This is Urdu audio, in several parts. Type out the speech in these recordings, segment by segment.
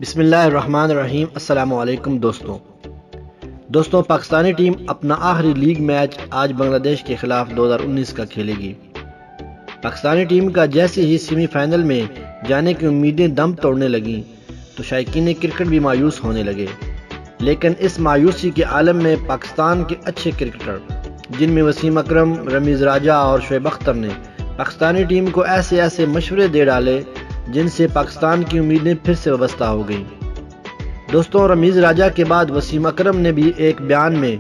بسم اللہ الرحمن الرحیم۔ السلام علیکم دوستوں پاکستانی ٹیم اپنا آخری لیگ میچ آج بنگلہ دیش کے خلاف 2019 کا کھیلے گی۔ پاکستانی ٹیم کا جیسے ہی سیمی فائنل میں جانے کی امیدیں دم توڑنے لگیں تو شائقین کرکٹ بھی مایوس ہونے لگے، لیکن اس مایوسی کے عالم میں پاکستان کے اچھے کرکٹر جن میں وسیم اکرم، رمیز راجہ اور شعیب اختر نے پاکستانی ٹیم کو ایسے مشورے دے ڈالے جن سے پاکستان کی امیدیں پھر سے وابستہ ہو گئیں۔ دوستوں، رمیز راجہ کے بعد وسیم اکرم نے بھی ایک بیان میں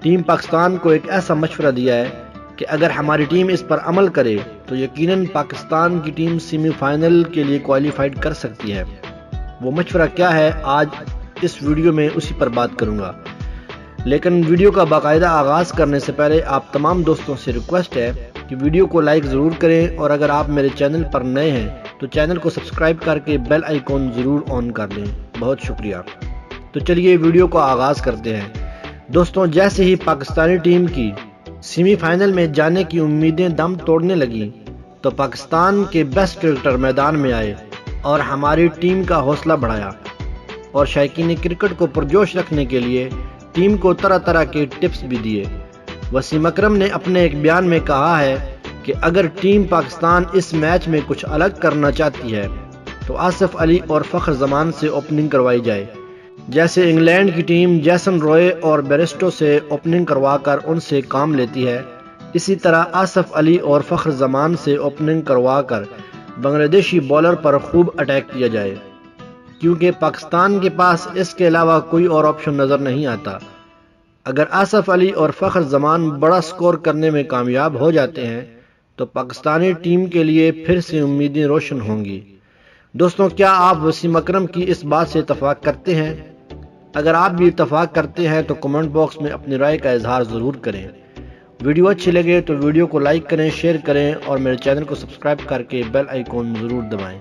ٹیم پاکستان کو ایک ایسا مشورہ دیا ہے کہ اگر ہماری ٹیم اس پر عمل کرے تو یقیناً پاکستان کی ٹیم سیمی فائنل کے لیے کوالیفائیڈ کر سکتی ہے۔ وہ مشورہ کیا ہے، آج اس ویڈیو میں اسی پر بات کروں گا، لیکن ویڈیو کا باقاعدہ آغاز کرنے سے پہلے آپ تمام دوستوں سے ریکویسٹ ہے کہ ویڈیو کو لائک ضرور کریں، اور اگر آپ میرے چینل پر نئے ہیں تو چینل کو سبسکرائب کر کے بیل آئیکن ضرور آن کر لیں۔ بہت شکریہ۔ تو چلیے ویڈیو کو آغاز کرتے ہیں۔ دوستوں، جیسے ہی پاکستانی ٹیم کی سیمی فائنل میں جانے کی امیدیں دم توڑنے لگیں تو پاکستان کے بیسٹ کرکٹر میدان میں آئے اور ہماری ٹیم کا حوصلہ بڑھایا، اور شائقین کرکٹ کو پرجوش رکھنے کے لیے ٹیم کو طرح کے ٹپس بھی دیے۔ وسیم اکرم نے اپنے ایک بیان میں کہا ہے کہ اگر ٹیم پاکستان اس میچ میں کچھ الگ کرنا چاہتی ہے تو آصف علی اور فخر زمان سے اوپننگ کروائی جائے، جیسے انگلینڈ کی ٹیم جیسن روئے اور بیرسٹو سے اوپننگ کروا کر ان سے کام لیتی ہے، اسی طرح آصف علی اور فخر زمان سے اوپننگ کروا کر بنگلہ دیشی بولر پر خوب اٹیک کیا جائے، کیونکہ پاکستان کے پاس اس کے علاوہ کوئی اور آپشن نظر نہیں آتا۔ اگر آصف علی اور فخر زمان بڑا سکور کرنے میں کامیاب ہو جاتے ہیں تو پاکستانی ٹیم کے لیے پھر سے امیدیں روشن ہوں گی۔ دوستوں، کیا آپ وسیم اکرم کی اس بات سے اتفاق کرتے ہیں؟ اگر آپ بھی اتفاق کرتے ہیں تو کمنٹ باکس میں اپنی رائے کا اظہار ضرور کریں۔ ویڈیو اچھی لگے تو ویڈیو کو لائک کریں، شیئر کریں اور میرے چینل کو سبسکرائب کر کے بیل آئیکن ضرور دبائیں۔